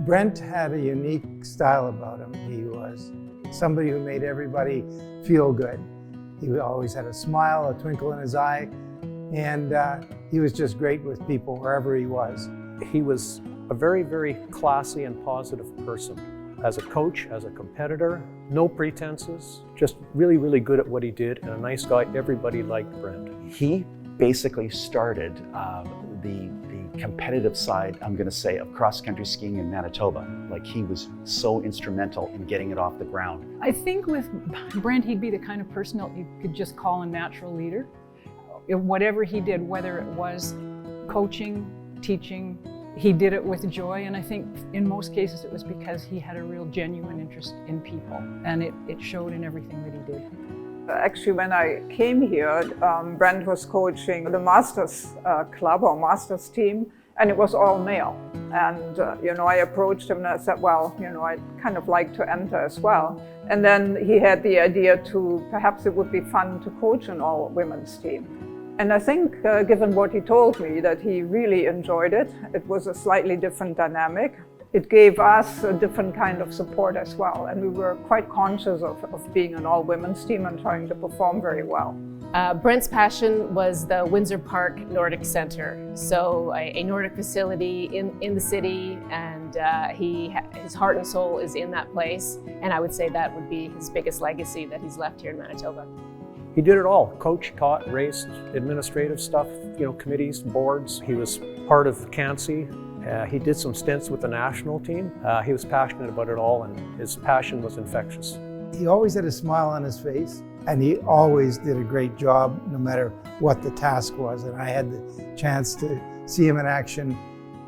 Brent had a unique style about him. He was somebody who made everybody feel good. He always had a smile, a twinkle in his eye, and he was just great with people wherever he was. He was a very, very classy and positive person. As a coach, as a competitor, no pretenses, just really, really good at what he did, and a nice guy. Everybody liked Brent. He basically started the competitive side, I'm going to say, of cross-country skiing in Manitoba. Like, he was so instrumental in getting it off the ground. I think with Brent, he'd be the kind of person that you could just call a natural leader. Whatever he did, whether it was coaching, teaching, he did it with joy, and I think in most cases it was because he had a real genuine interest in people, and it showed in everything that he did. Actually, when I came here, Brent was coaching the Masters Club or Masters team, and it was all male. And I approached him and I said, well, I'd kind of like to enter as well. And then he had the idea to perhaps it would be fun to coach an all-women's team. And I think, given what he told me, that he really enjoyed it. It was a slightly different dynamic. It gave us a different kind of support as well. And we were quite conscious of being an all-women's team and trying to perform very well. Brent's passion was the Windsor Park Nordic Center. So a Nordic facility in the city, and his heart and soul is in that place. And I would say that would be his biggest legacy that he's left here in Manitoba. He did it all. Coached, taught, raced, administrative stuff, committees, boards. He was part of CANSI. He did some stints with the national team. He was passionate about it all, and his passion was infectious. He always had a smile on his face, and he always did a great job no matter what the task was. And I had the chance to see him in action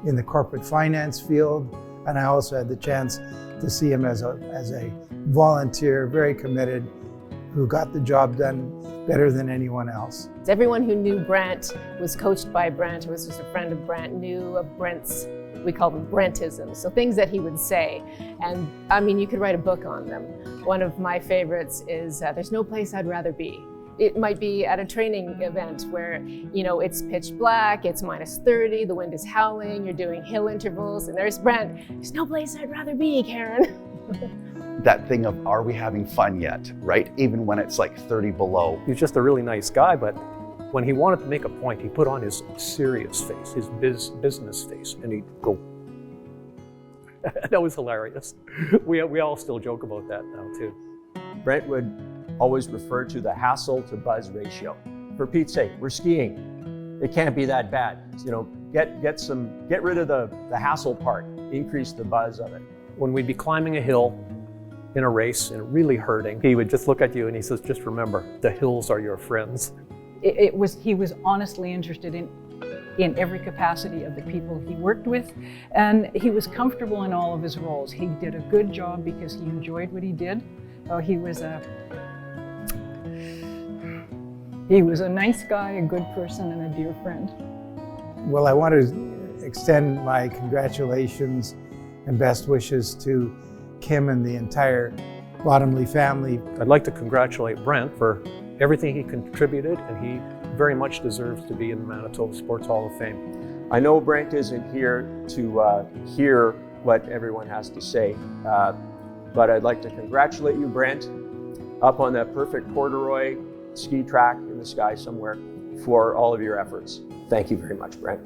in the corporate finance field, and I also had the chance to see him as a volunteer, very committed, who got the job done better than anyone else. Everyone who knew Brent, was coached by Brent, or was just a friend of Brent, knew of Brent's, we call them Brentisms, so things that he would say. And I mean, you could write a book on them. One of my favorites is, there's no place I'd rather be. It might be at a training event where, it's pitch black, it's -30, the wind is howling, you're doing hill intervals, and there's Brent. There's no place I'd rather be, Karen. That thing of, are we having fun yet, right? Even when it's like 30 below. He was just a really nice guy, but when he wanted to make a point, he put on his serious face, his business face, and he'd go. That was hilarious. We all still joke about that now too. Brent would always refer to the hassle to buzz ratio. For Pete's sake, we're skiing. It can't be that bad. Get rid of the hassle part, increase the buzz of it. When we'd be climbing a hill in a race and really hurting, he would just look at you and he says, just remember, the hills are your friends. He was honestly interested in every capacity of the people he worked with, and he was comfortable in all of his roles. He did a good job because he enjoyed what he did. He was a nice guy, a good person, and a dear friend. Well, I want to extend my congratulations and best wishes to Kim and the entire Bottomley family. I'd like to congratulate Brent for everything he contributed, and he very much deserves to be in the Manitoba Sports Hall of Fame. I know Brent isn't here to hear what everyone has to say, but I'd like to congratulate you, Brent, up on that perfect corduroy ski track in the sky somewhere, for all of your efforts. Thank you very much, Brent.